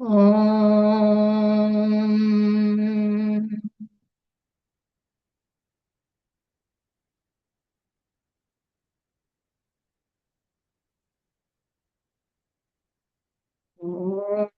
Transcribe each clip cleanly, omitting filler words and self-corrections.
Om. Om.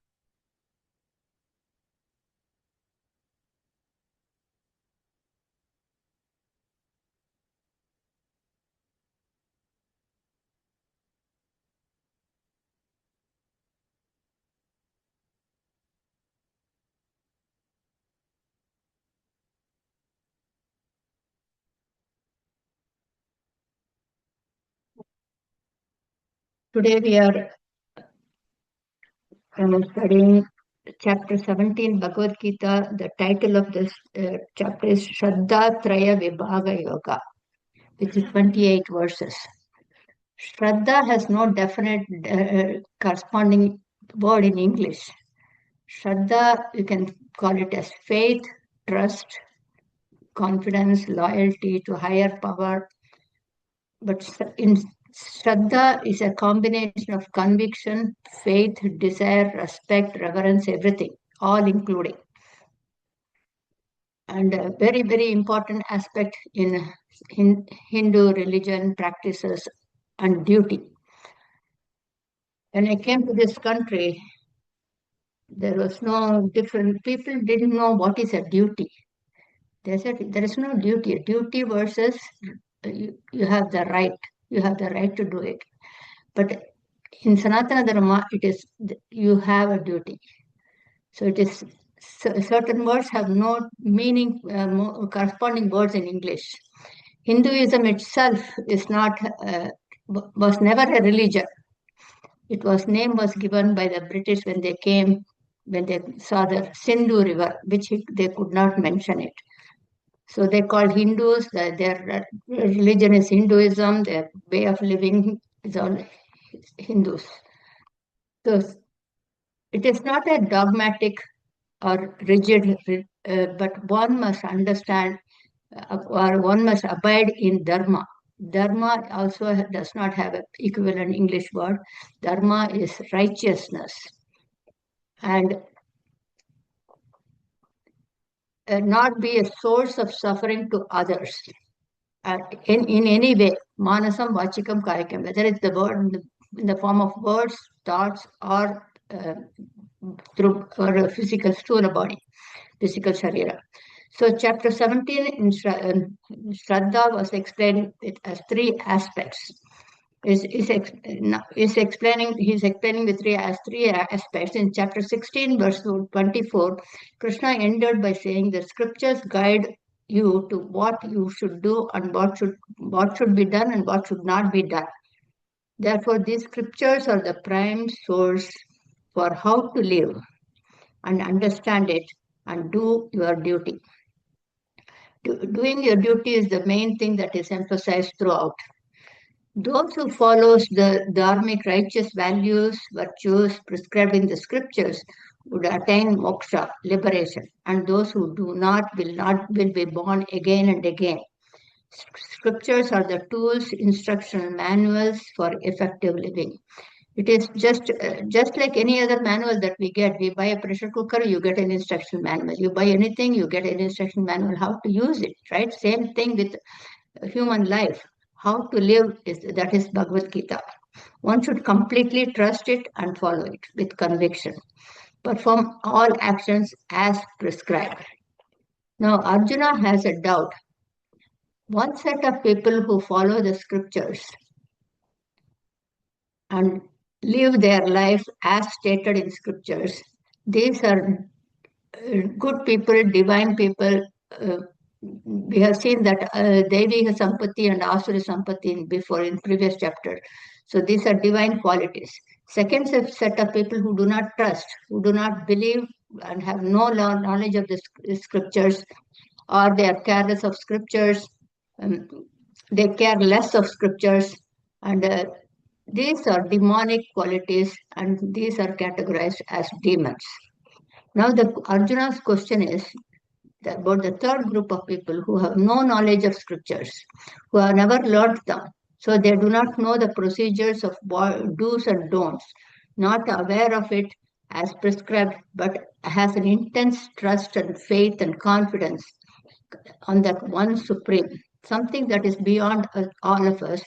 Today we are studying chapter 17 Bhagavad Gita. The title of this chapter is Shraddha Traya Vibhaga Yoga, which is 28 verses. Shraddha has no definite corresponding word in English. Shraddha, you can call it as faith, trust, confidence, loyalty to higher power. But in Shraddha is a combination of conviction, faith, desire, respect, reverence, everything, all including. And a very, very important aspect in Hindu religion practices and duty. When I came to this country, there was no different, people didn't know what is a duty. They said there is no duty. Duty versus you have the right. You have the right to do it. But in Sanatana Dharma, it is you have a duty. So it is certain words have no meaning, corresponding words in English. Hinduism itself is not was never a religion. It was name was given by the British when they came, when they saw the Sindhu River, which they could not mention it. So they called Hindus, their religion is Hinduism, their way of living is all Hindus. So it is not a dogmatic or rigid, but one must understand or one must abide in Dharma. Dharma also does not have an equivalent English word. Dharma is righteousness. And not be a source of suffering to others in any way, manasam, vachikam, karikam, whether it's the word in the form of words, thoughts, or through or a physical sthula body, physical sharira. So chapter 17 in Shraddha was explained it as three aspects. He's explaining the three aspects. In chapter 16, verse 24, Krishna ended by saying the scriptures guide you to what you should do and what should be done and what should not be done. Therefore, these scriptures are the prime source for how to live and understand it and do your duty. Doing your duty is the main thing that is emphasized throughout. Those who follows the dharmic righteous values, virtues prescribed in the scriptures would attain moksha, liberation, and those who do not will be born again and again. Scriptures are the tools, instructional manuals for effective living. It is just like any other manual that we get. We buy a pressure cooker, you get an instruction manual. You buy anything, you get an instruction manual how to use it, right? Same thing with human life. How to live that is Bhagavad Gita. One should completely trust it and follow it with conviction. Perform all actions as prescribed. Now, Arjuna has a doubt. One set of people who follow the scriptures and live their life as stated in scriptures, these are good people, divine people. We have seen that Devi Sampati and Asura Sampati before in previous chapter. So these are divine qualities. Second set of people who do not trust, who do not believe and have no knowledge of the scriptures, or they are careless of scriptures. Um, they care less of scriptures, and these are demonic qualities, and these are categorized as demons. Now, the Arjuna's question is about the third group of people who have no knowledge of scriptures, who have never learned them. So they do not know the procedures of do's and don'ts, not aware of it as prescribed, but has an intense trust and faith and confidence on that one supreme, something that is beyond all of us,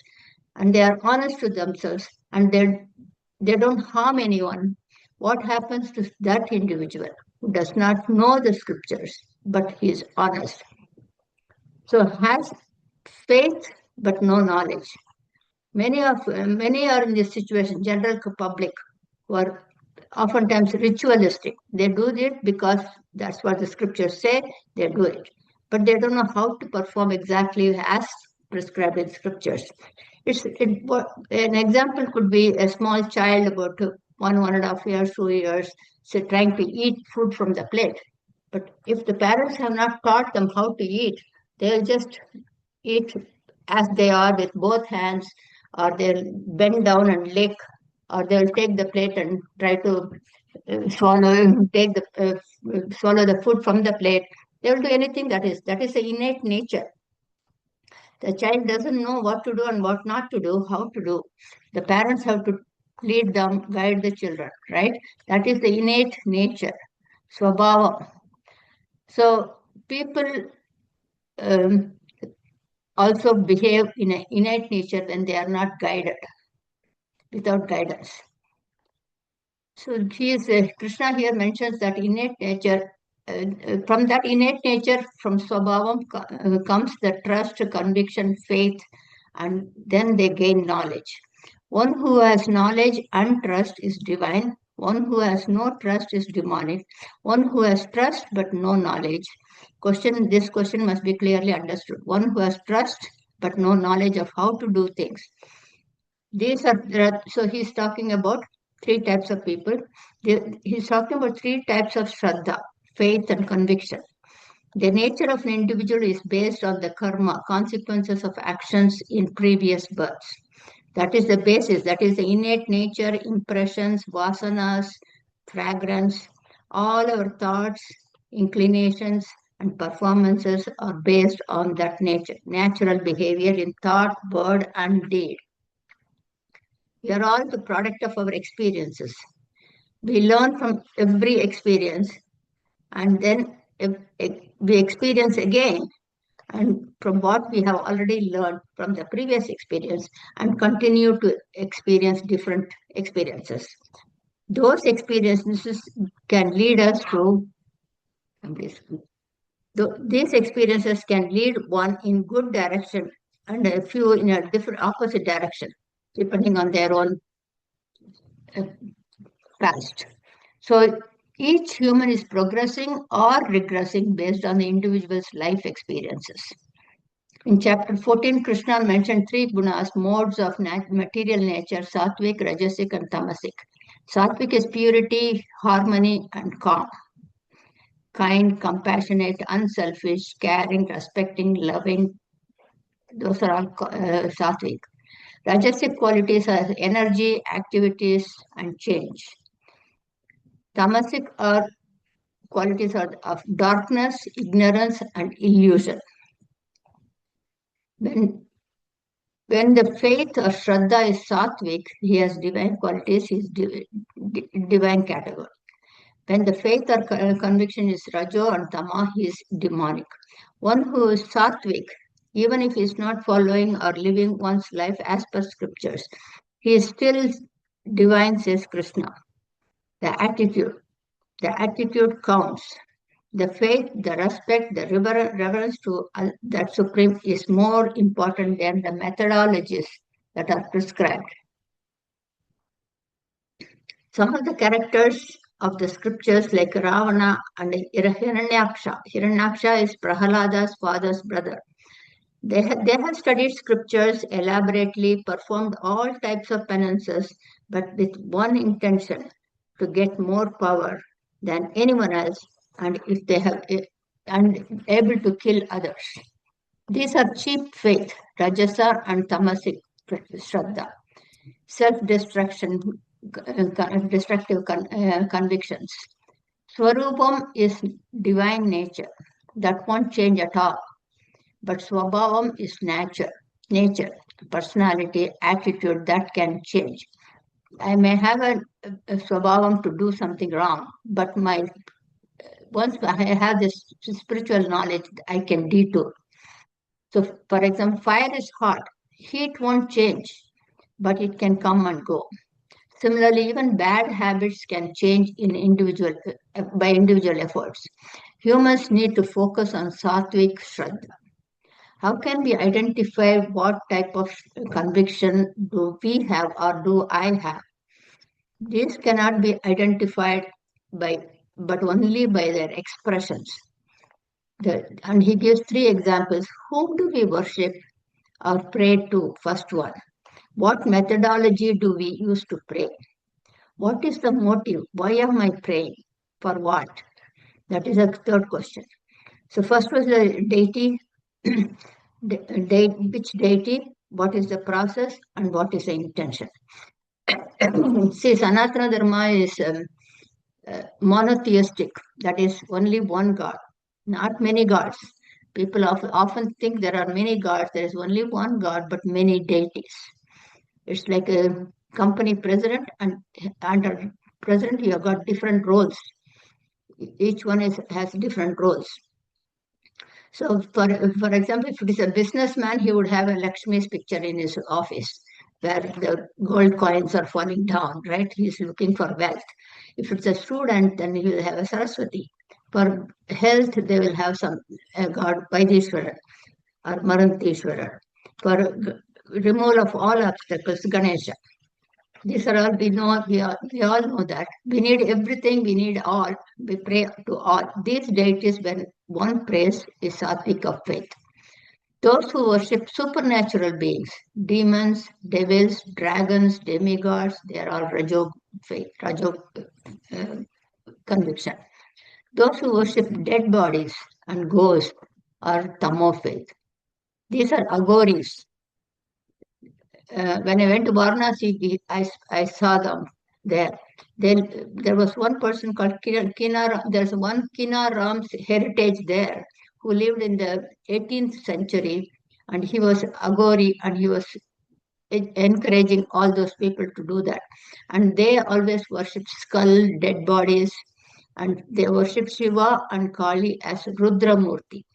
and they are honest to themselves, and they don't harm anyone. What happens to that individual who does not know the scriptures, but he is honest? So has faith but no knowledge. Many are in this situation, general public, who are oftentimes ritualistic. They do it because that's what the scriptures say, they do it. But they don't know how to perform exactly as prescribed in scriptures. An example could be a small child about 1.5 years, 2 years, so trying to eat food from the plate. But if the parents have not taught them how to eat, they'll just eat as they are with both hands, or they'll bend down and lick, or they'll take the plate and try to swallow the food from the plate. They will do anything that is the innate nature. The child doesn't know what to do and what not to do, how to do. The parents have to lead them, guide the children, right? That is the innate nature, swabhava. So people um, also behave in an innate nature when they are not guided, without guidance. So Krishna here mentions that innate nature. From that innate nature, from Swabhavam comes the trust, conviction, faith, and then they gain knowledge. One who has knowledge and trust is divine. One who has no trust is demonic. One who has trust but no knowledge. This question must be clearly understood. One who has trust but no knowledge of how to do things. So he's talking about three types of people. He's talking about three types of Shraddha, faith and conviction. The nature of an individual is based on the karma, consequences of actions in previous births. That is the basis, that is the innate nature, impressions, vasanas, fragrance. All our thoughts, inclinations, and performances are based on that nature, natural behavior in thought, word, and deed. We are all the product of our experiences. We learn from every experience, and then we experience again, and from what we have already learned from the previous experience, and continue to experience different experiences. Those experiences can lead us to, these experiences can lead one in good direction and a few in a different opposite direction, depending on their own past. So each human is progressing or regressing based on the individual's life experiences. In chapter 14, Krishna mentioned three gunas, modes of material nature: sattvic, rajasic, and tamasic. Sattvic is purity, harmony, and calm. Kind, compassionate, unselfish, caring, respecting, loving. Those are all sattvic. Rajasic qualities are energy, activities, and change. Tamasic qualities are of darkness, ignorance, and illusion. When the faith or Shraddha is sattvic, he has divine qualities, he is divine category. When the faith or conviction is rajo and tama, he is demonic. One who is sattvic, even if he is not following or living one's life as per scriptures, he is still divine, says Krishna. The attitude counts. The faith, the respect, the reverence to that supreme is more important than the methodologies that are prescribed. Some of the characters of the scriptures, like Ravana and Hiranyaksha. Hiranyaksha is Prahalada's father's brother. They have studied scriptures elaborately, performed all types of penances, but with one intention: to get more power than anyone else, and if they have and able to kill others. These are cheap faith, rajasa and tamasic shraddha, self-destruction, destructive convictions. Swarupam is divine nature that won't change at all, but swabhavam is nature, personality, attitude that can change. I may have a swabhavam to do something wrong, but once I have this spiritual knowledge, I can detour. So, for example, fire is hot. Heat won't change, but it can come and go. Similarly, even bad habits can change by individual efforts. Humans need to focus on sattvic shraddha. How can we identify what type of conviction do we have or do I have? These cannot be identified by, but only by their expressions. And he gives three examples. Whom do we worship or pray to? First one. What methodology do we use to pray? What is the motive? Why am I praying? For what? That is a third question. So first was the deity, which deity, what is the process, and what is the intention. See, Sanatana Dharma is monotheistic, that is only one God, not many gods. People often think there are many gods. There is only one God, but many deities. It's like a company president, and under president, you have got different roles. Each one has different roles. So, for example, if it is a businessman, he would have a Lakshmi's picture in his office where the gold coins are falling down, right? He's looking for wealth. If it's a student, then he will have a Saraswati. For health, they will have some god Vaidishwara or Marantishwara. For removal of all obstacles, Ganesha. These are all we all know that. We need everything, we need all. We pray to all. These deities, when one prays, is sattvic of faith. Those who worship supernatural beings, demons, devils, dragons, demigods, they are all Rajo faith, Rajo uh, conviction. Those who worship dead bodies and ghosts are Tamo faith. These are agoris. When I went to Varanasi, I saw them there. Then there was one person called Kina. There's one Kina Ram's heritage there who lived in the 18th century, and he was Agori, and he was encouraging all those people to do that. And they always worship skull, dead bodies, and they worship Shiva and Kali as Rudramurti.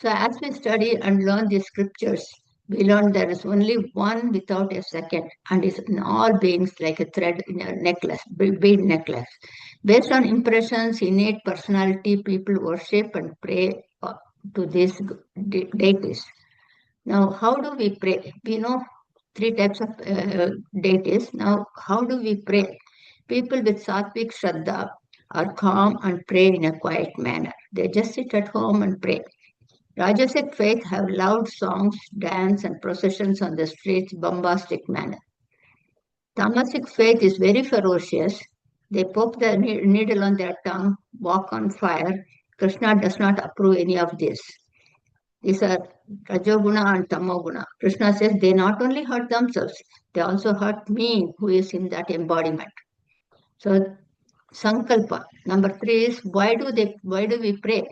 So as we study and learn the scriptures, we learn there is only one without a second, and is in all beings like a thread in a necklace, bead necklace. Based on impressions, innate personality, people worship and pray to these deities. Now, how do we pray? We know three types of deities. Now, how do we pray? People with sattvic shraddha are calm and pray in a quiet manner. They just sit at home and pray. Rajasic faith have loud songs, dance, and processions on the streets, bombastic manner. Tamasic faith is very ferocious. They poke the needle on their tongue, walk on fire. Krishna does not approve any of this. These are Rajoguna and Tamoguna. Krishna says they not only hurt themselves, they also hurt me, who is in that embodiment. So, Sankalpa. Number three is why do we pray?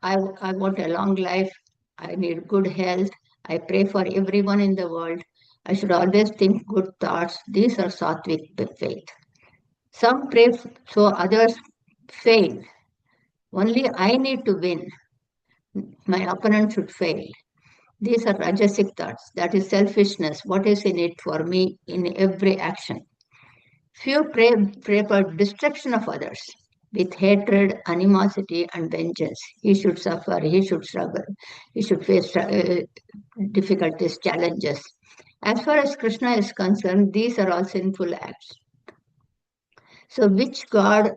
I want a long life. I need good health. I pray for everyone in the world. I should always think good thoughts. These are sattvic faith. Some pray so others fail. Only I need to win. My opponent should fail. These are rajasic thoughts. That is selfishness. What is in it for me in every action? Few pray for destruction of others with hatred, animosity, and vengeance. He should suffer, he should struggle, he should face difficulties, challenges. As far as Krishna is concerned, these are all sinful acts. So, which God,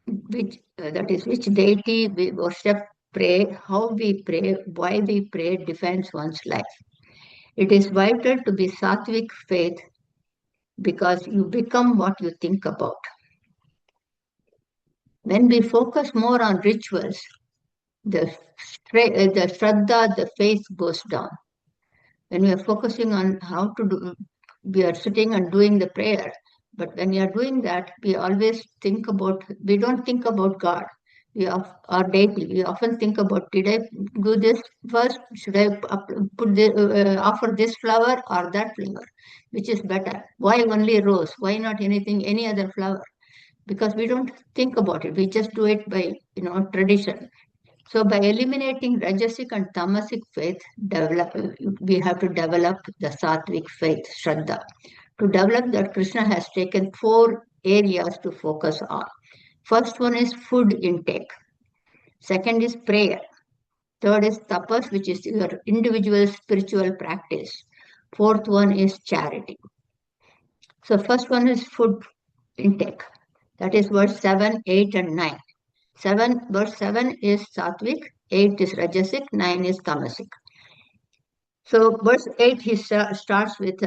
which deity we worship, pray, how we pray, why we pray, defines one's life. It is vital to be sattvic faith because you become what you think about. When we focus more on rituals, the Shraddha, the faith goes down. When we are focusing on how to do, we are sitting and doing the prayer. But when we are doing that, we don't think about God. our deity. We often think about, did I do this first? Should I offer this flower or that flower? Which is better? Why only rose? Why not any other flower? Because we don't think about it. We just do it by, tradition. So by eliminating Rajasic and Tamasic faith, we have to develop the Sattvic faith, Shraddha. To develop that, Krishna has taken 4 areas to focus on. First one is food intake. Second is prayer. Third is tapas, which is your individual spiritual practice. Fourth one is charity. So first one is food intake. That is verse 7, 8, and 9. Verse 7 is Sattvic, 8 is Rajasic, 9 is Tamasic. So verse 8 he starts with,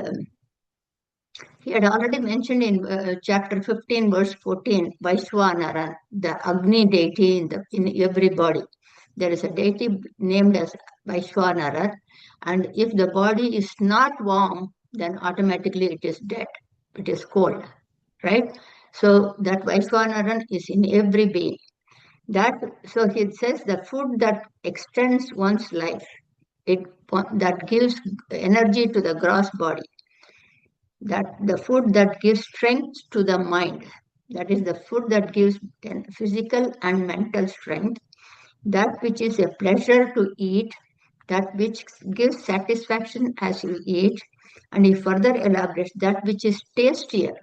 he had already mentioned in chapter 15, verse 14, Vaishwanara, the Agni deity in every body. There is a deity named as Vaishwanara, and if the body is not warm, then automatically it is dead. It is cold, right? So that Vaishwanaran is in every being. So he says the food that extends one's life, that gives energy to the gross body, that the food that gives strength to the mind, that is the food that gives physical and mental strength, that which is a pleasure to eat, that which gives satisfaction as you eat, and he further elaborates that which is tastier,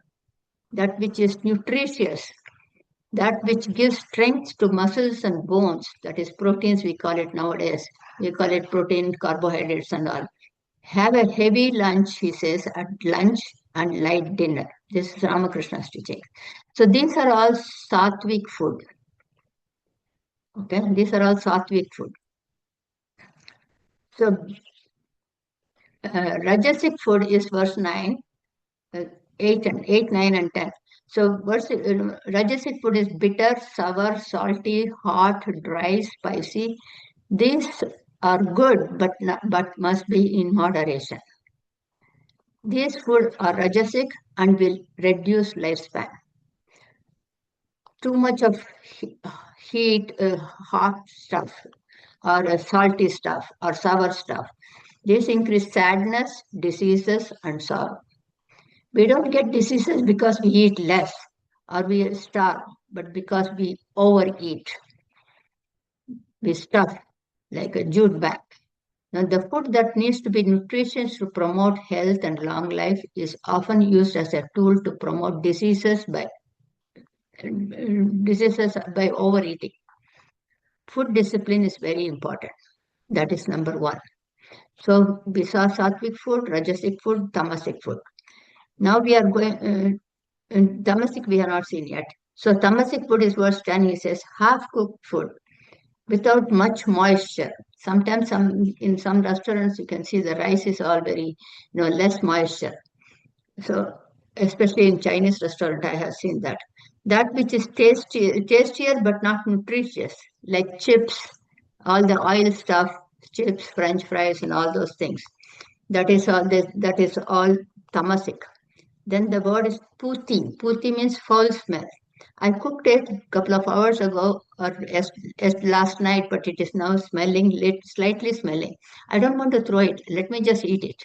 that which is nutritious, that which gives strength to muscles and bones, that is proteins, we call it nowadays. We call it protein, carbohydrates, and all. Have a heavy lunch, he says, at lunch and light dinner. This is Ramakrishna's teaching. So these are all sattvic food. Okay, these are all sattvic food. So Rajasic food is verse 9, 8, 9, and 10. So Rajasic food is bitter, sour, salty, hot, dry, spicy. These are good, but must be in moderation. These food are Rajasic and will reduce lifespan. Too much of heat, hot stuff, or salty stuff, or sour stuff. This increase sadness, diseases, and sorrow. We don't get diseases because we eat less or we starve, but because we overeat. We stuff like a jute bag. Now, the food that needs to be nutritious to promote health and long life is often used as a tool to promote diseases by overeating. Food discipline is very important. That is number one. So we saw sattvic food, rajasic food, tamasic food. Now we are going, tamasic we have not seen yet. So tamasic food is verse 10, he says, half-cooked food without much moisture. Sometimes in some restaurants you can see the rice is all very, less moisture. So especially in Chinese restaurant, I have seen that. That which is tastier but not nutritious, like chips, all the oil stuff, chips, French fries, and all those things. That is all tamasic. Then the word is puti. Puti means foul smell. I cooked it a couple of hours ago or as last night, but it is now smelling, slightly smelling. I don't want to throw it. Let me just eat it.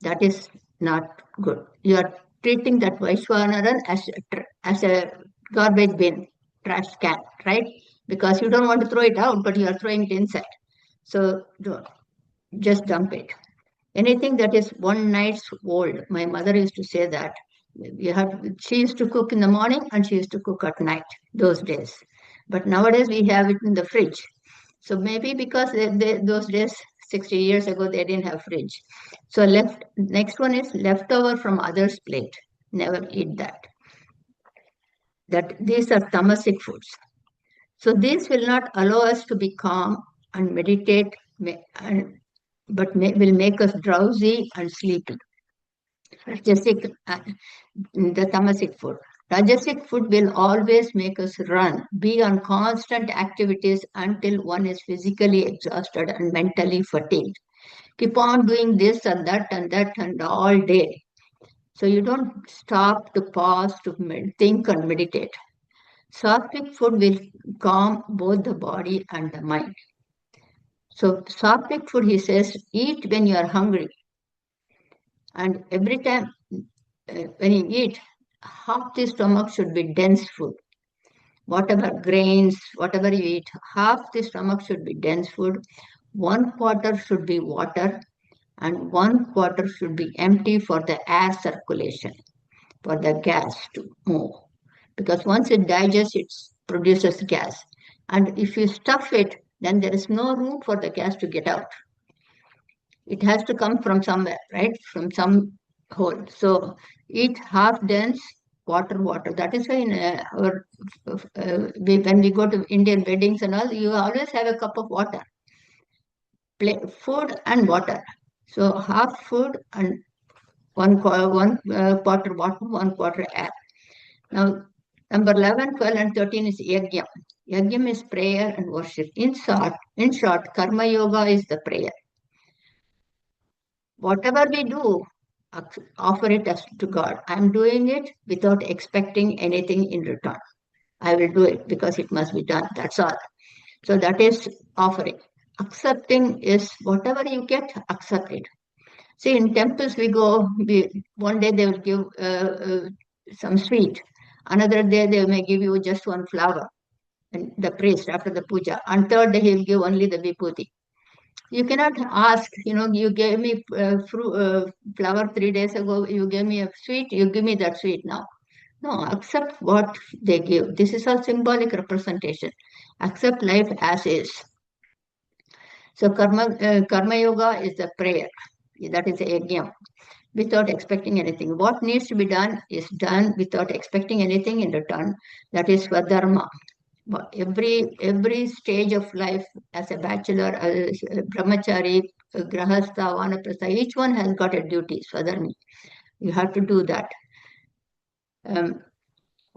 That is not good. You are treating that Vaishwanaran as a garbage bin, trash can, right? Because you don't want to throw it out, but you are throwing it inside. So just dump it. Anything that is one night's old, my mother used to say that. She used to cook in the morning and she used to cook at night those days. But nowadays we have it in the fridge. So maybe because those days, 60 years ago, they didn't have fridge. So next one is leftover from others' plate. Never eat that. These are tamasic foods. So these will not allow us to be calm and meditate, but will make us drowsy and sleepy. Rajasic, the tamasic food. Rajasic food will always make us run, be on constant activities until one is physically exhausted and mentally fatigued. Keep on doing this and that and that and all day. So you don't stop to pause to think and meditate. Sattvic food will calm both the body and the mind. So sattvic food, he says, eat when you are hungry. And every time when you eat, half the stomach should be dense food. Whatever grains, whatever you eat, half the stomach should be dense food. 1/4 should be water, and 1/4 should be empty for the air circulation, for the gas to move. Because once it digests, it produces gas. And if you stuff it, then there is no room for the gas to get out. It has to come from somewhere, right? From some hole. So eat half dense, water. That is why in when we go to Indian weddings and all, you always have a cup of water, food and water. So half food and quarter water, 1/4 air. Now, number 11, 12, and 13 is yajna. Yajna is prayer and worship. In short, karma yoga is the prayer. Whatever we do, offer it as to God. I'm doing it without expecting anything in return. I will do it because it must be done. That's all. So that is offering. Accepting is whatever you get, accept it. See, in temples we go, one day they will give some sweet. Another day they may give you just one flower. And the priest after the puja. And third day he will give only the vibhuti. You cannot ask, you gave me flower 3 days ago, you gave me a sweet, you give me that sweet now. No, accept what they give. This is a symbolic representation. Accept life as is. So karma yoga is the prayer. That is a yajna, without expecting anything. What needs to be done is done without expecting anything in return. That is swadharma. But every stage of life, as a bachelor, as a brahmachari, a grahastha, vanaprastha, each one has got a duty, swadharmi. You have to do that.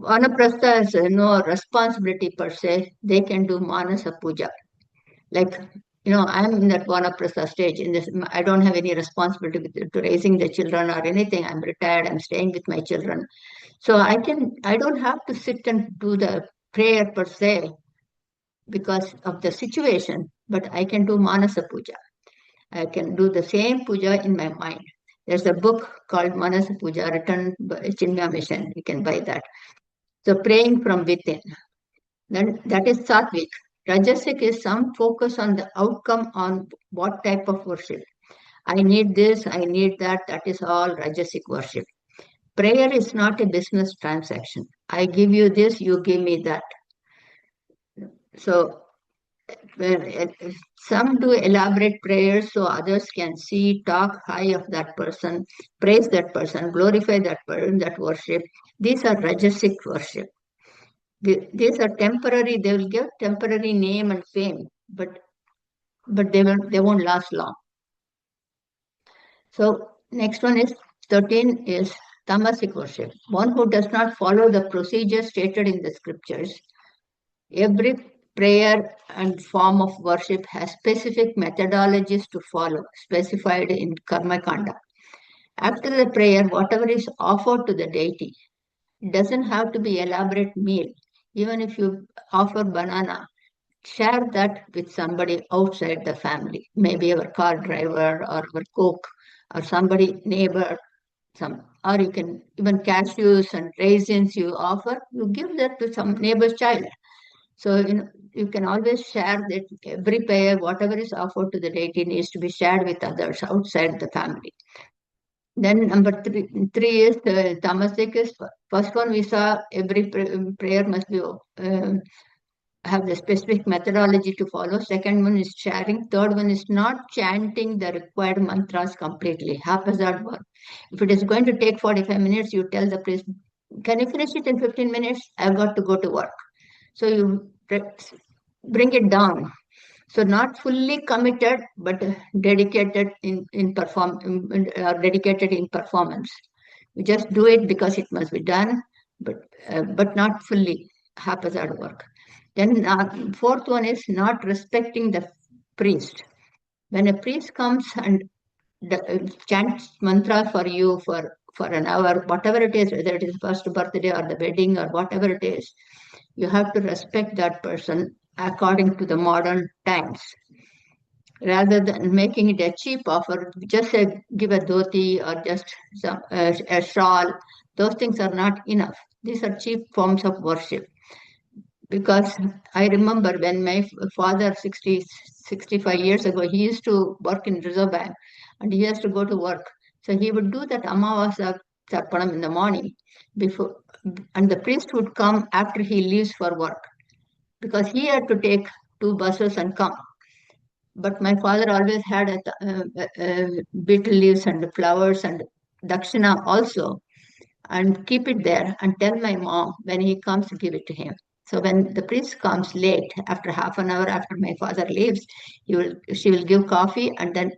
Vanaprastha has no responsibility per se. They can do manasa puja. Like, I'm in that vanaprastha stage. In this, I don't have any responsibility to raising the children or anything. I'm retired. I'm staying with my children. So I don't have to sit and do the prayer per se because of the situation, but I can do Manasa Puja. I can do the same puja in my mind. There's a book called Manasa Puja written by Chinmaya Mission. You can buy that. So praying from within. Then that is Sattvic. Rajasic is some focus on the outcome, on what type of worship. I need this, I need that. That is all Rajasic worship. Prayer is not a business transaction. I give you this, you give me that. So some do elaborate prayers so others can see, talk high of that person, praise that person, glorify that person, that worship. These are Rajasic worship. These are temporary. They will give temporary name and fame, but they won't last long. So next one is 13 is Tamasic worship. One who does not follow the procedure stated in the scriptures. Every prayer and form of worship has specific methodologies to follow, specified in Karma Kanda. After the prayer, whatever is offered to the deity, it doesn't have to be elaborate meal. Even if you offer banana, share that with somebody outside the family, maybe our car driver or our cook or somebody neighbor, or you can even cashews and raisins you offer, you give that to some neighbor's child. So you can always share that every prayer, whatever is offered to the deity, needs to be shared with others outside the family. Then number three is tamasic. Is first one we saw every prayer must be have the specific methodology to follow. Second one is sharing. Third one is not chanting the required mantras completely. Haphazard work. If it is going to take 45 minutes, you tell the priest, can you finish it in 15 minutes? I've got to go to work. So you bring it down. So not fully committed, but dedicated dedicated in performance. You just do it because it must be done, but not fully haphazard work. Then fourth one is not respecting the priest. When a priest comes and chants mantra for you for an hour, whatever it is, whether it is first birthday or the wedding or whatever it is, You have to respect that person according to the modern times. Rather than making it a cheap offer, just give a dhoti or just a shawl. Those things are not enough. These are cheap forms of worship. Because I remember when my father, 65 years ago, he used to work in Reserve Bank and he has to go to work. So he would do that Amavasa Tarpanam in the morning before, and the priest would come after he leaves for work because he had to take 2 buses and come. But my father always had betel leaves and flowers and dakshina also, and keep it there and tell my mom when he comes to give it to him. So when the priest comes late, after half an hour after my father leaves, she will give coffee and then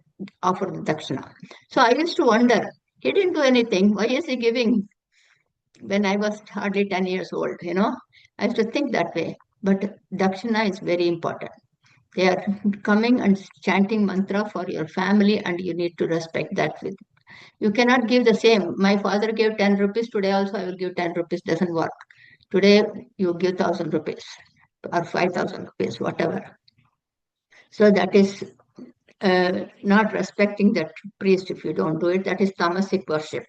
offer the dakshina. So I used to wonder, he didn't do anything. Why is he giving when I was hardly 10 years old? I used to think that way. But dakshina is very important. They are coming and chanting mantra for your family, and you need to respect that. You cannot give the same. My father gave 10 rupees. Today also I will give 10 rupees. Doesn't work. Today you give 1,000 rupees or 5,000 rupees, whatever. So that is not respecting that priest if you don't do it. That is tamasic worship.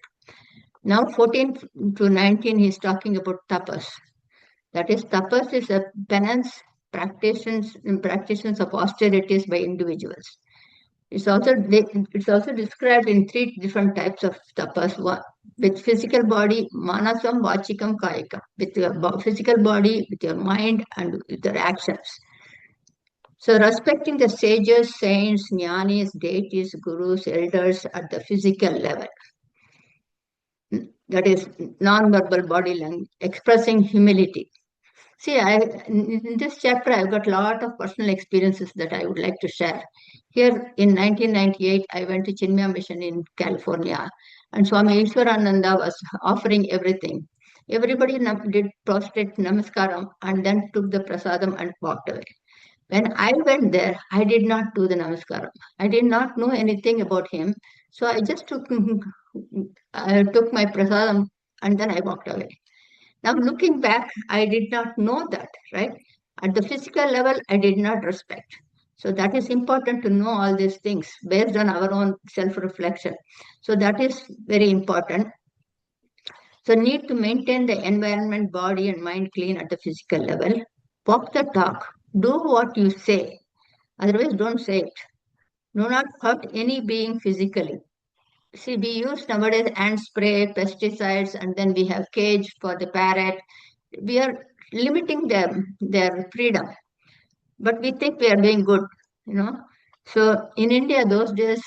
Now 14 to 19, he's talking about tapas. That is, tapas is a penance practices of austerities by individuals. It's also described in 3 different types of tapas. With physical body, manasam, vachikam, kayikam. With your physical body, with your mind, and with your actions. So respecting the sages, saints, jnanis, deities, gurus, elders at the physical level. That is non-verbal body language, expressing humility. See, in this chapter, I've got a lot of personal experiences that I would like to share. Here in 1998, I went to Chinmaya Mission in California, and Swami Ishwarananda was offering everything. Everybody did prostrate namaskaram and then took the prasadam and walked away. When I went there, I did not do the namaskaram. I did not know anything about him, so I just I took my prasadam and then I walked away. Now, looking back, I did not know that, right? At the physical level, I did not respect. So that is important to know all these things based on our own self-reflection. So that is very important. So need to maintain the environment, body and mind clean at the physical level. Walk the talk. Do what you say. Otherwise, don't say it. Do not hurt any being physically. See, we use nowadays ant spray, pesticides, and then we have cage for the parrot. We are limiting their freedom, but we think we are doing good. So in India, those days,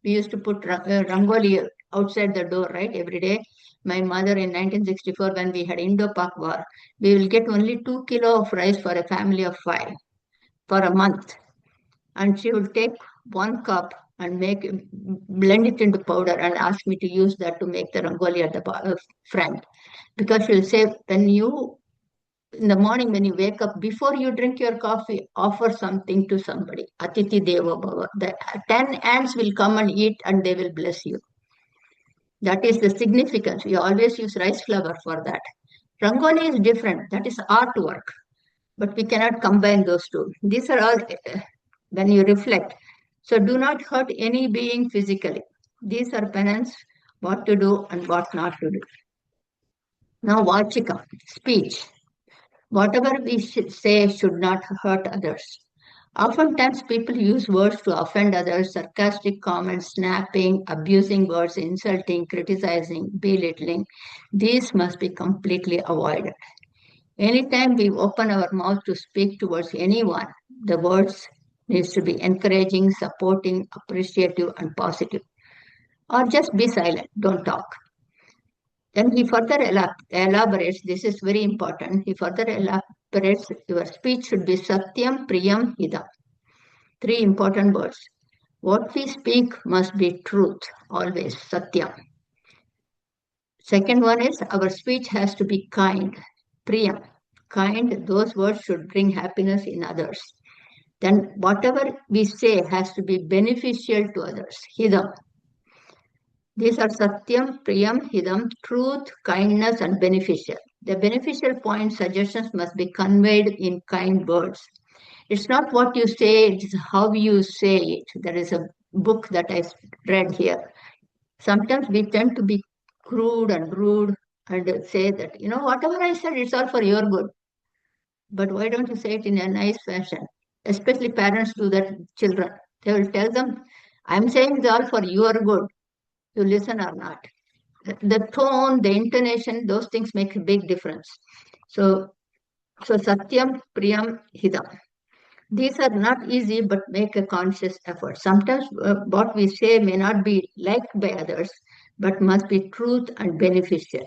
we used to put rangoli outside the door, right, every day. My mother in 1964, when we had Indo-Pak war, we will get only 2 kilo of rice for a family of 5 for a month. And she would take 1 cup and blend it into powder and ask me to use that to make the rangoli at the front. Because she'll say, in the morning when you wake up, before you drink your coffee, offer something to somebody. Atiti Deva Bhava. The 10 ants will come and eat and they will bless you. That is the significance. We always use rice flour for that. Rangoli is different. That is artwork. But we cannot combine those two. These are all when you reflect. So do not hurt any being physically. These are penance, what to do and what not to do. Now, vachika, speech. Whatever we say should not hurt others. Oftentimes, people use words to offend others, sarcastic comments, snapping, abusing words, insulting, criticizing, belittling. These must be completely avoided. Anytime we open our mouth to speak towards anyone, the words needs to be encouraging, supporting, appreciative, and positive. Or just be silent, don't talk. Then he further elaborates, this is very important, he further elaborates, your speech should be satyam, priyam, hidam. 3 important words. What we speak must be truth, always, satyam. Second one is, our speech has to be kind, priyam. Kind, those words should bring happiness in others. Then whatever we say has to be beneficial to others, hidam. These are satyam, priyam, hidam, truth, kindness, and beneficial. The beneficial points, suggestions must be conveyed in kind words. It's not what you say, it's how you say it. There is a book that I read here. Sometimes we tend to be crude and rude and say that, whatever I said, it's all for your good. But why don't you say it in a nice fashion? Especially parents do that with children. They will tell them, I'm saying it's all for your good. You listen or not. The tone, the intonation, those things make a big difference. So Satyam, Priyam, Hidam. These are not easy, but make a conscious effort. Sometimes what we say may not be liked by others, but must be truth and beneficial.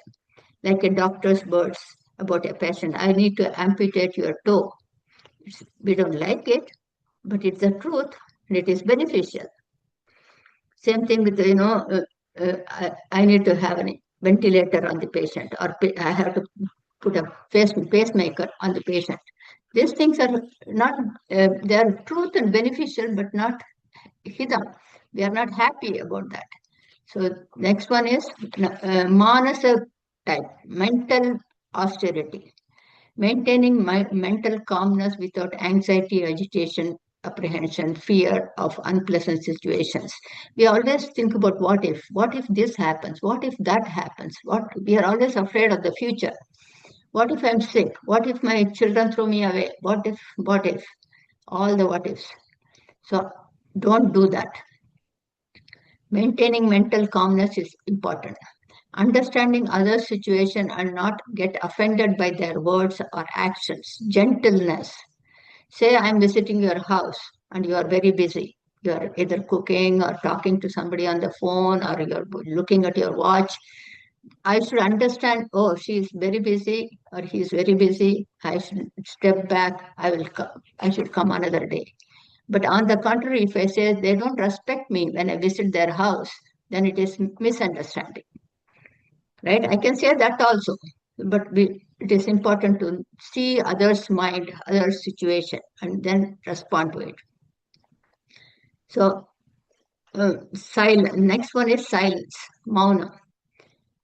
Like a doctor's words about a patient, I need to amputate your toe. We don't like it, but it's the truth and it is beneficial. Same thing with, I need to have a ventilator on the patient, or I have to put a pacemaker on the patient. These things are not, they are truth and beneficial, but not hidam. We are not happy about that. So next one is manasa type, mental austerity. Maintaining mental calmness without anxiety, agitation, apprehension, fear of unpleasant situations. We always think about what if this happens, what if that happens, what we are always afraid of the future. What if I'm sick? What if my children throw me away? What if? All the what ifs. So don't do that. Maintaining mental calmness is important. Understanding others' situation and not get offended by their words or actions. Gentleness. Say I'm visiting your house and you are very busy. You are either cooking or talking to somebody on the phone or you're looking at your watch. I should understand, oh, she is very busy or he is very busy. I should step back. I should come another day. But on the contrary, if I say they don't respect me when I visit their house, then it is misunderstanding, right? I can say that also, but it is important to see others' mind, others' situation, and then respond to it. So, silence. Next one is silence, mauna.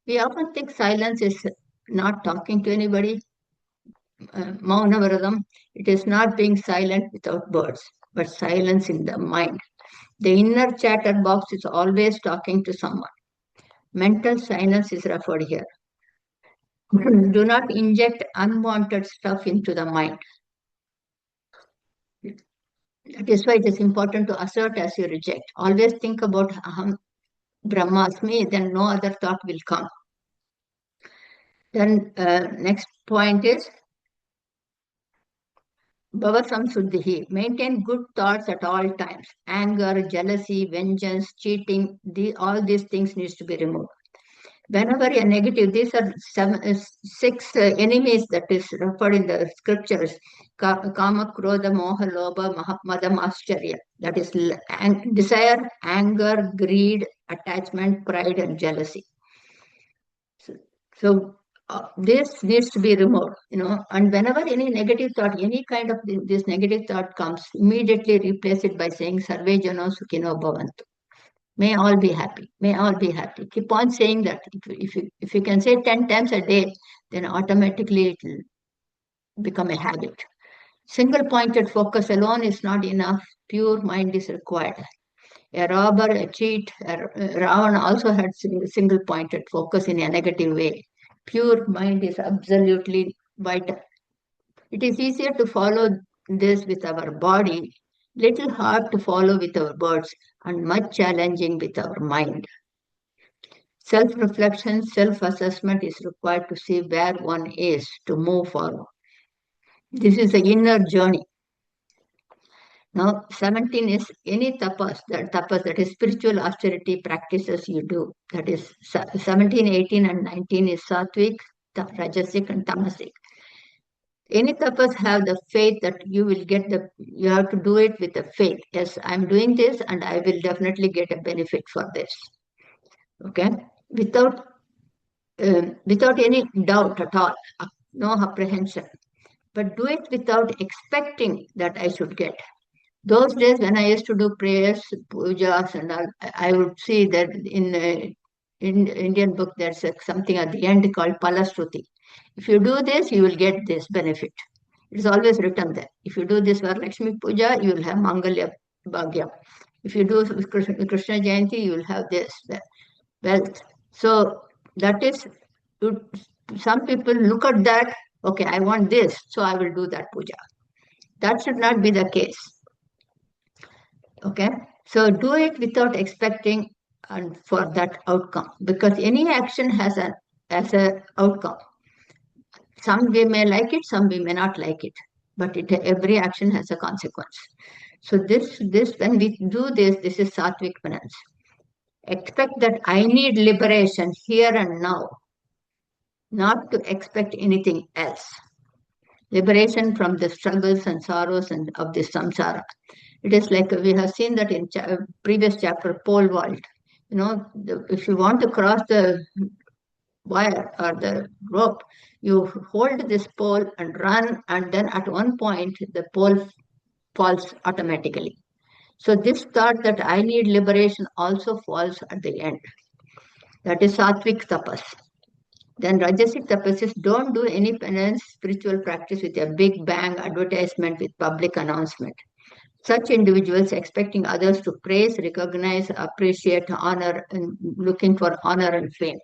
We often think silence is not talking to anybody. Mauna Varadam, it is not being silent without words, but silence in the mind. The inner chatterbox is always talking to someone. Mental silence is referred here. Do not inject unwanted stuff into the mind. That is why it is important to assert as you reject. Always think about Aham Brahmasmi, then no other thought will come. Then next point is Bhavasam Suddhihi. Maintain good thoughts at all times. Anger, jealousy, vengeance, cheating, all these things needs to be removed. Whenever a negative, these are six enemies that is referred in the scriptures. Kama, Krodha, Moha, Lobha, Madam, Ascharya. That is desire, anger, greed, attachment, pride, and jealousy. So this needs to be removed, and whenever any negative thought, any kind of this negative thought comes, immediately replace it by saying Sarve Jano Sukhino Bhavantu. May all be happy. May all be happy. Keep on saying that. If you can say 10 times a day, then automatically it will become a habit. Single pointed focus alone is not enough. Pure mind is required. A robber, a cheat, Ravan also had single pointed focus in a negative way. Pure mind is absolutely vital. It is easier to follow this with our body, little hard to follow with our words, and much challenging with our mind. Self-reflection, self-assessment is required to see where one is to move forward. This is the inner journey. Now, 17 is any tapas, that is spiritual austerity practices you do. That is 17, 18, and 19 is sattvic, rajasic, and tamasic. Any tapas have the faith that you have to do it with the faith. Yes, I'm doing this and I will definitely get a benefit for this. Okay? Without any doubt at all, no apprehension. But do it without expecting that I should get. Those days when I used to do prayers, pujas, and all, I would see that in Indian book there's something at the end called Palastruti. If you do this, you will get this benefit. It is always written there. If you do this Varalakshmi Puja, you will have Mangalya Bhagya. If you do Krishna Jayanti, you will have this, that, wealth. So that is, some people look at that, okay, I want this, so I will do that puja. That should not be the case. Okay, so do it without expecting and for that outcome, because any action has a outcome. Some we may like it, some we may not like it, but every action has a consequence. So this when we do this is sattvic penance. Expect that I need liberation here and now, not to expect anything else. Liberation from the struggles and sorrows and of this samsara. It is like we have seen that in previous chapter, pole vault. If you want to cross the wire or the rope, you hold this pole and run, and then at one point the pole falls automatically. So this thought that I need liberation also falls at the end. That is sattvic tapas. Then Rajasic tapasis don't do any penance spiritual practice with a big bang advertisement with public announcement. Such individuals expecting others to praise, recognize, appreciate, honor, and looking for honor and fame.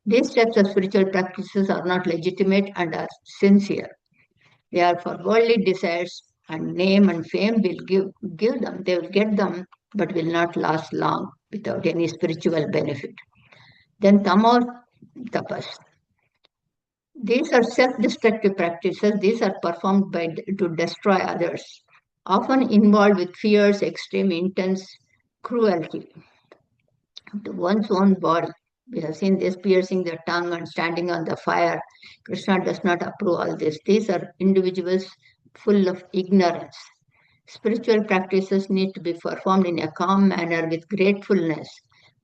These types of spiritual practices are not legitimate and are sincere. They are for worldly desires, and name and fame will give them, they will get them, but will not last long without any spiritual benefit. Then Tamas tapas. These are self-destructive practices. These are performed to destroy others, often involved with fierce, extreme, intense cruelty to one's own body. We have seen this piercing the tongue and standing on the fire. Krishna does not approve all this. These are individuals full of ignorance. Spiritual practices need to be performed in a calm manner with gratefulness.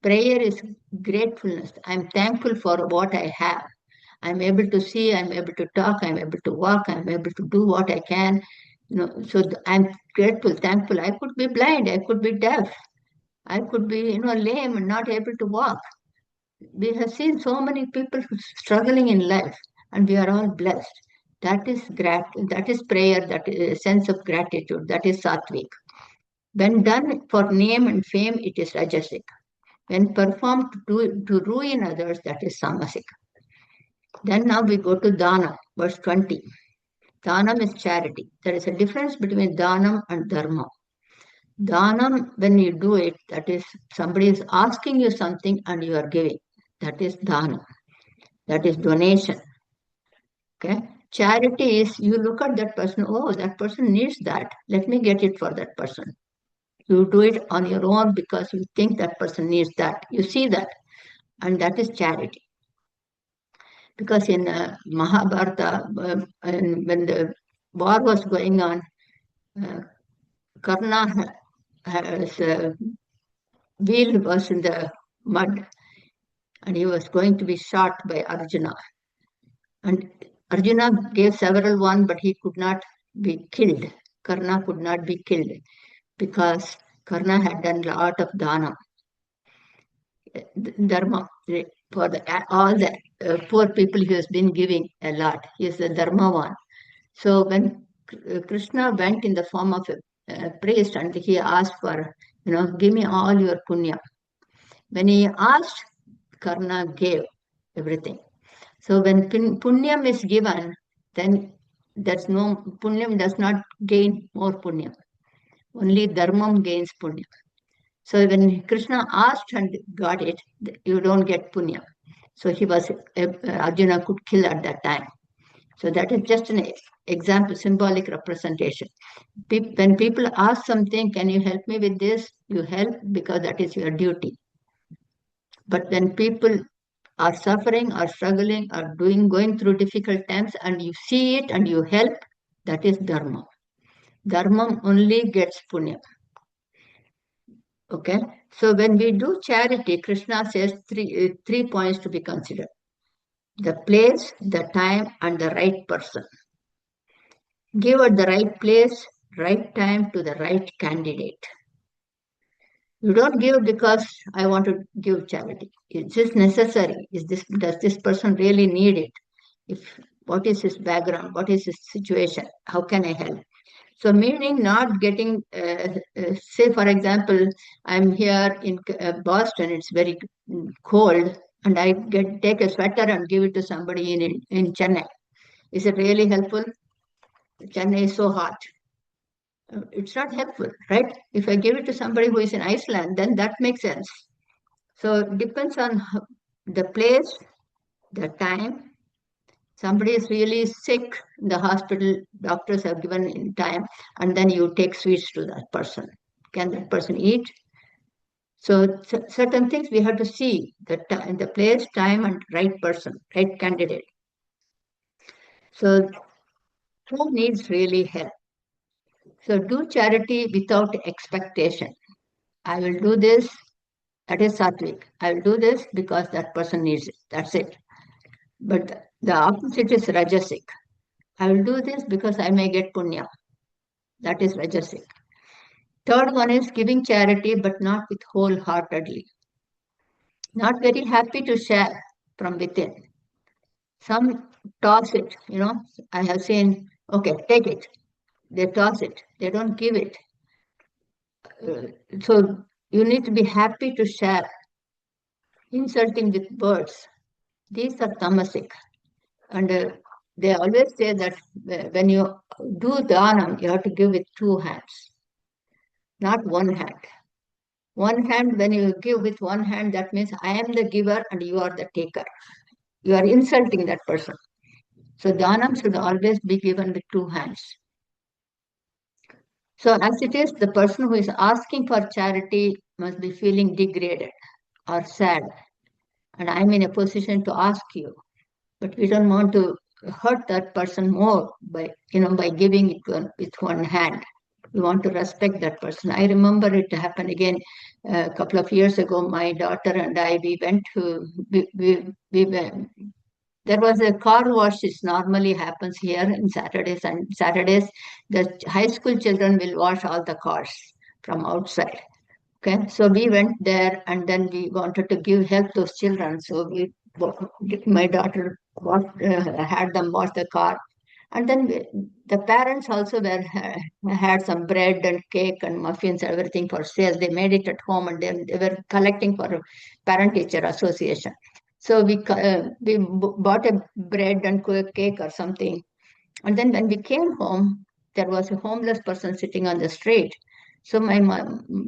Prayer is gratefulness. I'm thankful for what I have. I'm able to see, I'm able to talk, I'm able to walk, I'm able to do what I can. So I'm grateful, thankful. I could be blind, I could be deaf, I could be, lame and not able to walk. We have seen so many people struggling in life, and we are all blessed. That is that is prayer, that is a sense of gratitude, that is sattvic. When done for name and fame, it is rajasic. When performed to ruin others, that is samasic. Then now we go to dana, verse 20. Dhanam is charity. There is a difference between dhanam and dharma. Dhanam, when you do it, that is somebody is asking you something and you are giving. That is dhanam. That is donation. Okay. Charity is you look at that person, oh, that person needs that. Let me get it for that person. You do it on your own because you think that person needs that. You see that. And that is charity. Because in Mahabharata, when the war was going on, Karna his wheel was in the mud and he was going to be shot by Arjuna. And Arjuna gave several one, but he could not be killed. Karna could not be killed because Karna had done a lot of dana, dharma, for all the poor people he has been giving a lot. He is the dharma one. So when Krishna went in the form of a priest and he asked for, give me all your punya. When he asked, Karna gave everything. So when punyam is given, then there's no, punyam does not gain more punyam. Only dharmam gains punyam. So when Krishna asked and got it, you don't get punyam. So he was, Arjuna could kill at that time. So that is just an example, symbolic representation. When people ask something, can you help me with this? You help because that is your duty. But when people are suffering or struggling or going through difficult times and you see it and you help, that is dharma. Dharma only gets punya. Okay? So when we do charity, Krishna says three points to be considered. The place, the time, and the right person. Give at the right place, right time to the right candidate. You don't give because I want to give charity. Is this necessary? Does this person really need it? If What is his background? What is his situation? How can I help? So meaning not getting, say for example, I'm here in Boston, it's very cold, and I take a sweater and give it to somebody in Chennai. Is it really helpful? Chennai is so hot. It's not helpful, right? If I give it to somebody who is in Iceland, then that makes sense. So it depends on the place, the time. Somebody is really sick in the hospital, doctors have given in time, and then you take sweets to that person. Can that person eat? So certain things we have to see the place, time, and right person, right candidate. So who needs really help? So do charity without expectation. I will do this. That is sattvic. I will do this because that person needs it. That's it. But the opposite is rajasic. I will do this because I may get punya. That is rajasic. Third one is giving charity, but not with wholeheartedly. Not very happy to share from within. Some toss it, I have seen, okay, take it. They toss it. They don't give it. So you need to be happy to share. Insulting with words. These are tamasic. And they always say that when you do dhanam, you have to give with two hands, not one hand. One hand, when you give with one hand, that means I am the giver and you are the taker. You are insulting that person. So dhanam should always be given with two hands. So as it is, the person who is asking for charity must be feeling degraded or sad. And I'm in a position to ask you, but we don't want to hurt that person more by giving it with one hand. We want to respect that person. I remember it happened again a couple of years ago. My daughter and I, we went to, we went, there was a car wash. It normally happens here on Saturdays, and Saturdays the high school children will wash all the cars from outside. Okay, so we went there, and then we wanted to give help those children. So my daughter had them wash the car, and then the parents also had some bread and cake and muffins, everything for sale. They made it at home, and then they were collecting for a parent-teacher association. So we bought a bread and cake or something, and then when we came home, there was a homeless person sitting on the street. So my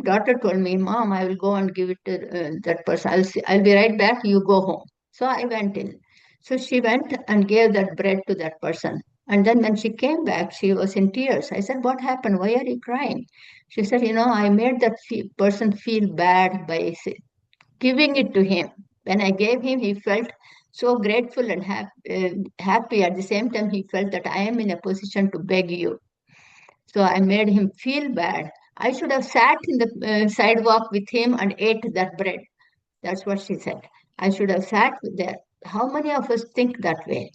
daughter told me, "Mom, I will go and give it to that person. I'll be right back. You go home." So I went in. So she went and gave that bread to that person. And then when she came back, she was in tears. I said, "What happened? Why are you crying?" She said, I made that person feel bad by giving it to him. When I gave him, he felt so grateful and happy. At the same time, he felt that I am in a position to beg you. So I made him feel bad. I should have sat in the sidewalk with him and ate that bread. That's what she said. I should have sat there. How many of us think that way?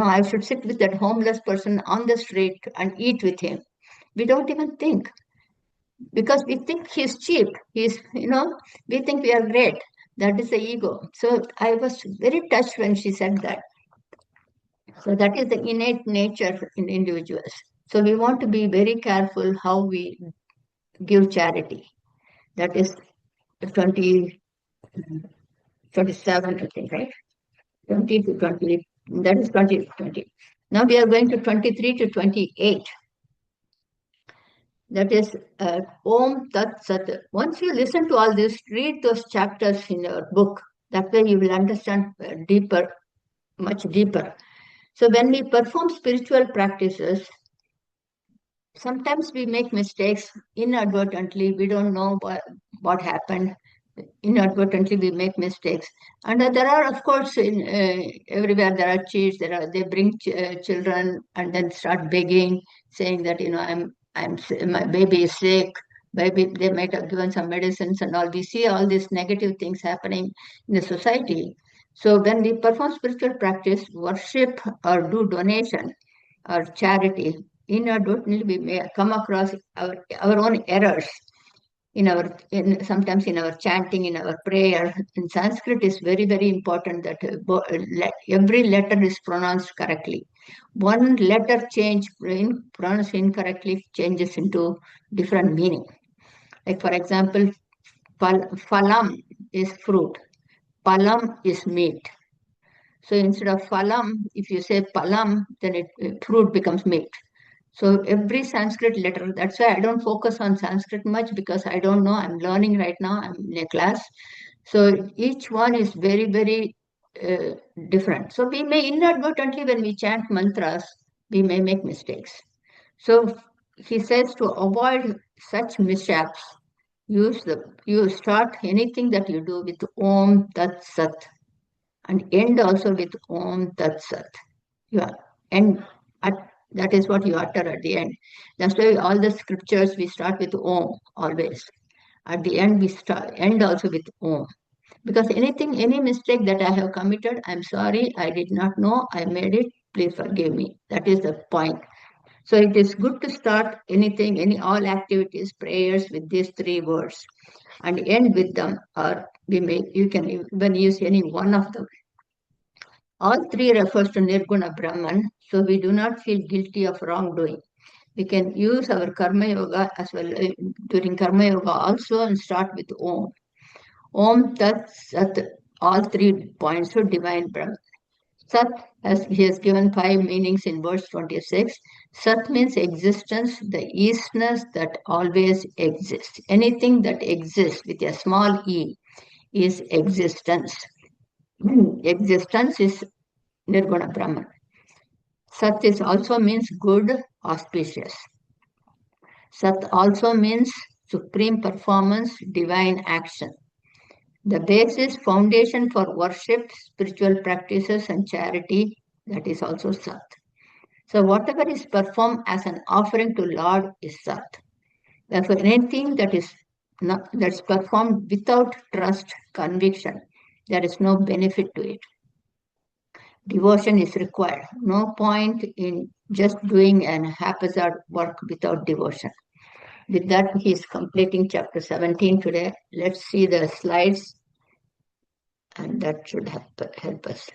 I should sit with that homeless person on the street and eat with him. We don't even think because we think he's cheap. We think we are great. That is the ego. So I was very touched when she said that. So that is the innate nature in individuals. So we want to be very careful how we give charity. That is 20, 27, I think, right? 20 to 20. That is 20 to 20. Now we are going to 23 to 28. That is Om Tat Sat. Once you listen to all this, read those chapters in your book. That way you will understand deeper, much deeper. So when we perform spiritual practices, sometimes we make mistakes inadvertently. We don't know what happened. Inadvertently, we make mistakes. And there are, of course, in everywhere there are cheats. They bring children and then start begging, saying that my baby is sick. Maybe they might have given some medicines and all. We see all these negative things happening in the society. So when we perform spiritual practice, worship or do donation or charity, inadvertently we may come across our own errors sometimes in our chanting, in our prayer. In Sanskrit, is very, very important that every letter is pronounced correctly. One letter change pronounced incorrectly changes into different meaning. Like for example, phalam is fruit, palam is meat. So instead of phalam, if you say palam, then fruit becomes meat. So every Sanskrit letter, that's why I don't focus on Sanskrit much because I don't know. I'm learning right now. I'm in a class. So each one is very, very uh, different. So we may inadvertently, when we chant mantras, we may make mistakes. So he says to avoid such mishaps, you start anything that you do with Om Tat Sat and end also with Om Tat Sat. Yeah, and that is what you utter at the end. That's why all the scriptures we start with Om always. At the end we start end also with Om. Because any mistake that I have committed, I'm sorry, I did not know, I made it, please forgive me. That is the point. So it is good to start anything, all activities, prayers with these three words and end with them, or you can even use any one of them. All three refers to Nirguna Brahman, so we do not feel guilty of wrongdoing. We can use our Karma Yoga as well during Karma Yoga also and start with Om. Om Tat Sat, all 3 points of divine Brahman. Sat, as he has given 5 meanings in verse 26. Sat means existence, the isness that always exists. Anything that exists with a small e is existence. Existence is Nirguna Brahman. Sat is also means good, auspicious. Sat also means supreme performance, divine action. The basis, foundation for worship, spiritual practices, and charity, that is also Sat. So whatever is performed as an offering to Lord is Sat. Therefore, anything that's performed without trust, conviction, there is no benefit to it. Devotion is required. No point in just doing an haphazard work without devotion. With that, he is completing chapter 17 today. Let's see the slides, and that should help us.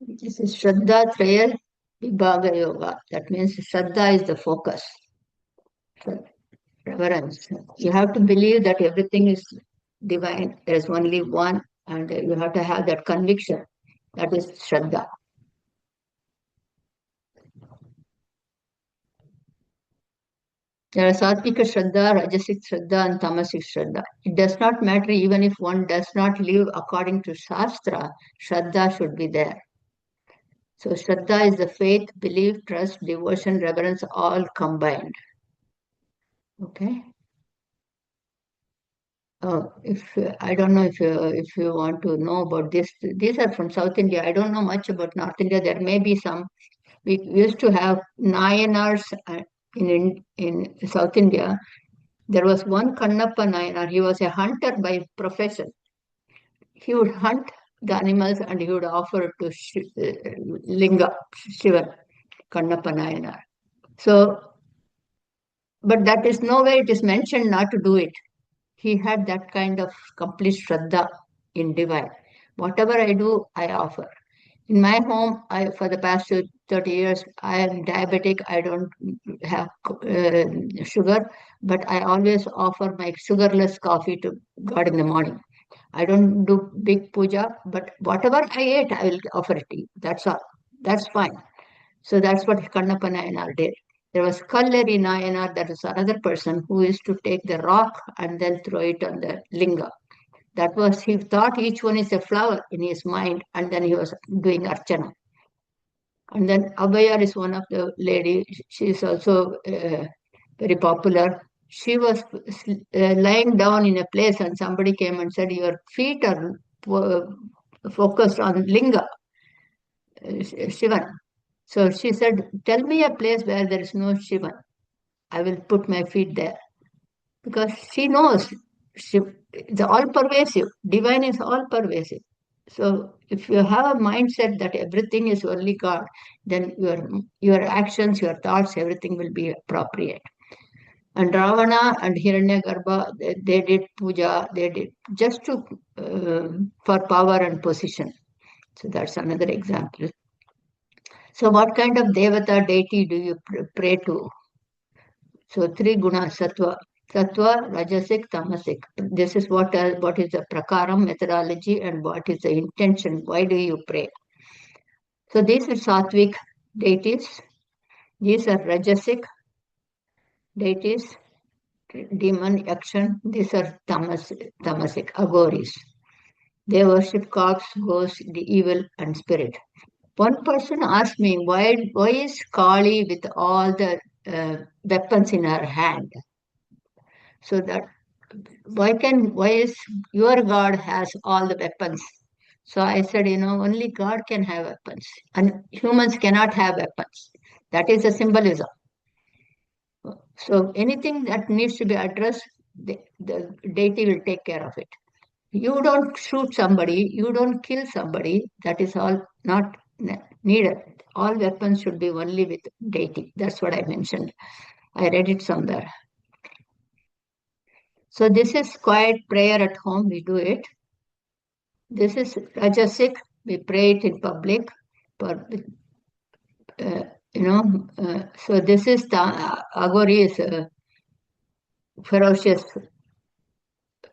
This is Shraddha Traya Vibhaga Yoga. That means Shraddha is the focus. Reverence. You have to believe that everything is divine. There is only one, and you have to have that conviction. That is Shraddha. There are Satvika Shraddha, Rajasic Shraddha, and Tamasic Shraddha. It does not matter even if one does not live according to Shastra, Shraddha should be there. So Shraddha is the faith, belief, trust, devotion, reverence, all combined. Okay. If I don't know if you want to know about this, these are from South India. I don't know much about North India. There may be some. We used to have Nayanars in South India. There was one Kannappa Nayanar. He was a hunter by profession. He would hunt the animals and he would offer it to Linga, Shiva, Kannappa Nayanar. So, but that is nowhere it is mentioned not to do it. He had that kind of complete Shraddha in divine. Whatever I do, I offer. In my home, for the past 30 years, I am diabetic. I don't have sugar, but I always offer my sugarless coffee to God in the morning. I don't do big puja, but whatever I ate, I will offer it to you. That's all. That's fine. So that's what Kannappa Nayanar did. There was Kalleri Nayanar, that is another person who used to take the rock and then throw it on the linga. That was, he thought each one is a flower in his mind, and then he was doing Archana. And then Abhayar is one of the lady. She is also very popular. She was lying down in a place, and somebody came and said, "Your feet are focused on Linga, Shivan." So she said, "Tell me a place where there is no Shivan. I will put my feet there." Because she knows it's all pervasive. Divine is all pervasive. So if you have a mindset that everything is only God, then your actions, your thoughts, everything will be appropriate. And Ravana and Hiranyagarbha, they did puja, they did just to for power and position. So that's another example. So what kind of devata deity do you pray to? So three guna sattva, rajasic, tamasic. This is what is the prakaram methodology and what is the intention. Why do you pray? So these are sattvic deities. These are rajasic deities, demon, action. These are tamasic, agoris. They worship cocks, ghosts, the evil, and spirit. One person asked me, why is Kali with all the weapons in her hand? So that why is your God has all the weapons? So I said, only God can have weapons, and humans cannot have weapons. That is a symbolism. So anything that needs to be addressed, the deity will take care of it. You don't shoot somebody, you don't kill somebody. That is all not needed. All weapons should be only with deity. That's what I mentioned. I read it somewhere. So this is quiet prayer at home. We do it. This is Rajasic. We pray it in public. For, so this is Agori is a ferocious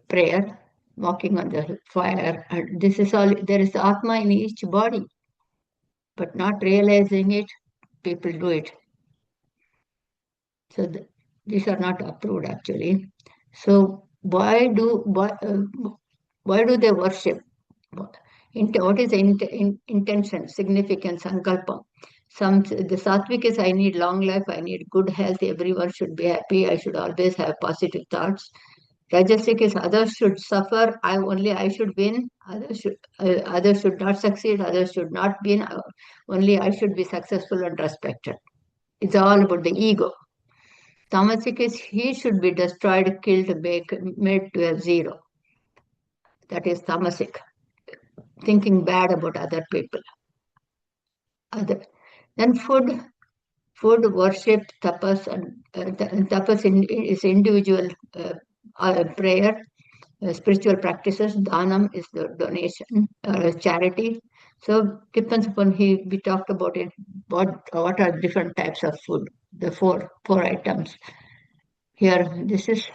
prayer, walking on the fire. And this is all, there is Atma in each body, but not realizing it, people do it. So these are not approved actually. So why do they worship? What is the intention, significance, sankalpa? The sattvic is I need long life, I need good health, everyone should be happy, I should always have positive thoughts. Rajasic is others should suffer, I should win, others should not succeed, others should not win, only I should be successful and respected. It's all about the ego. Tamasic is he should be destroyed, killed, made to a zero. That is tamasic, thinking bad about other people. Then food, worship, tapas, and tapas is individual prayer, spiritual practices. Dhanam is the donation, charity. So depends upon we talked about it. What are different types of food? The four items. Here, this is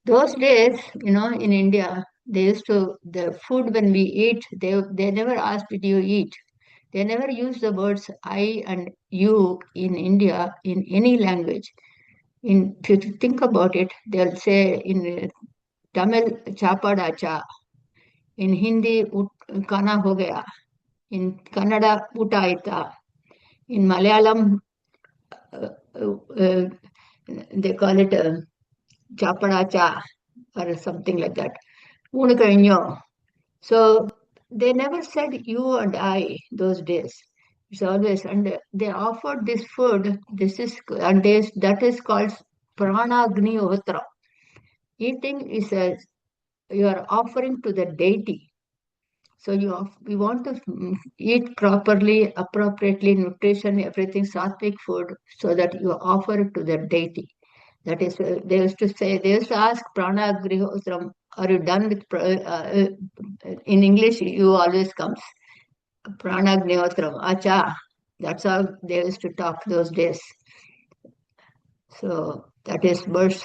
those days. In India, they used to the food when we eat. They never asked, "Did you eat?" They never use the words I and you in India in any language. If you think about it, they'll say in Tamil, chapada cha. In Hindi, kana ho gaya. In Kannada, utaita. In Malayalam, uh, uh, they call it chapada cha or something like that. Unukanyo. So they never said you and I those days. It's always, and they offered this food. That is called pranagni hotra. Eating is you are offering to the deity. So we want to eat properly, appropriately, nutrition, everything, sattvic food, so that you offer it to the deity. That is, they used to ask prana grihotram, are you done with, in English, you always comes, prana grihotram, acha. That's how they used to talk those days. So that is verse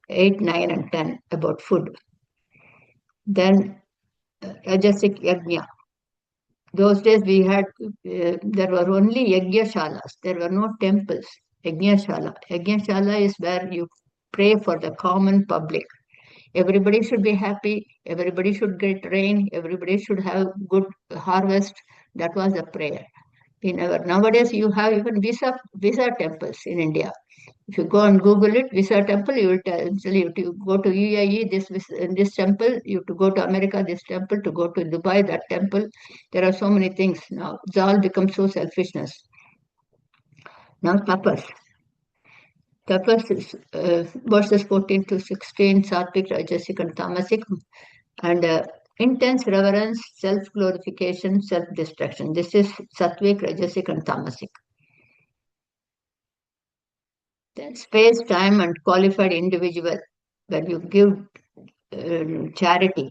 8, 9, and 10 about food. Then Rajasic Yajna. Those days there were only Yajna-shalas. There were no temples. Yajna-shala. Yajna-shala is where you pray for the common public. Everybody should be happy. Everybody should get rain. Everybody should have good harvest. That was the prayer. Nowadays, you have even visa temples in India. If you go and Google it, Visa temple, you will tell you to go to UAE, this temple, you have to go to America, this temple, to go to Dubai, that temple. There are so many things now. It's all become so selfishness. Now tapas. Tapas is verses 14 to 16, Sattvic, Rajasic, and Tamasic. And Intense reverence, self-glorification, self-destruction. This is sattvic, rajasic, and tamasic. Then space, time, and qualified individual. When you give charity,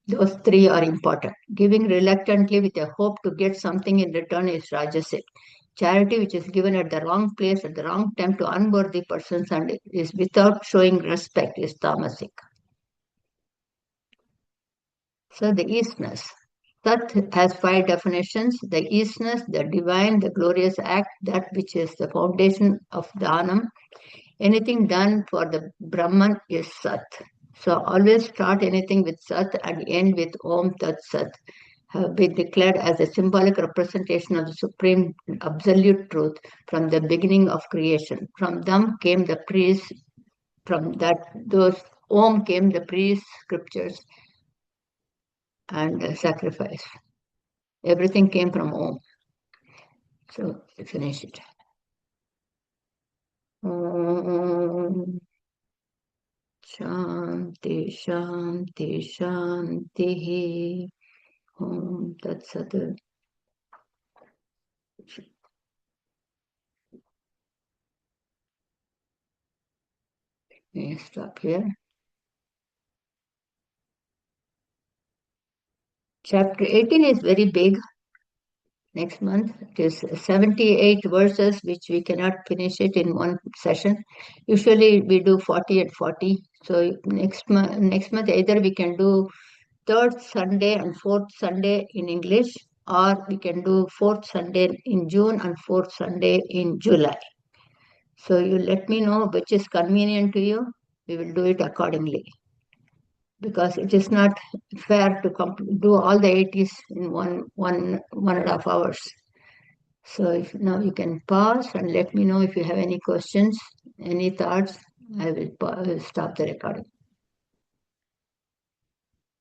those three are important. Giving reluctantly with a hope to get something in return is rajasic. Charity which is given at the wrong place at the wrong time to unworthy persons and is without showing respect is tamasic. So the Eastness. Sat has five definitions. The Eastness, the divine, the glorious act, that which is the foundation of Dhanam. Anything done for the Brahman is Sat. So always start anything with Sat and end with Om Tat Sat. Have been declared as a symbolic representation of the supreme absolute truth from the beginning of creation. From them came the priests, from that those Om came the priests, scriptures, and sacrifice. Everything came from Om. So finish it. Om Shanti Shanti Shanti Om Tat Sat. Stop here. Chapter 18 is very big. Next month it is 78 verses, which we cannot finish it in one session. Usually we do 40 and 40. So next month either we can do third Sunday and fourth Sunday in English, or we can do fourth Sunday in June and fourth Sunday in July. So you let me know which is convenient to you. We will do it accordingly, because it is not fair to do all the 80s in one and a half hours. So if now you can pause and let me know if you have any questions, any thoughts. I will stop the recording.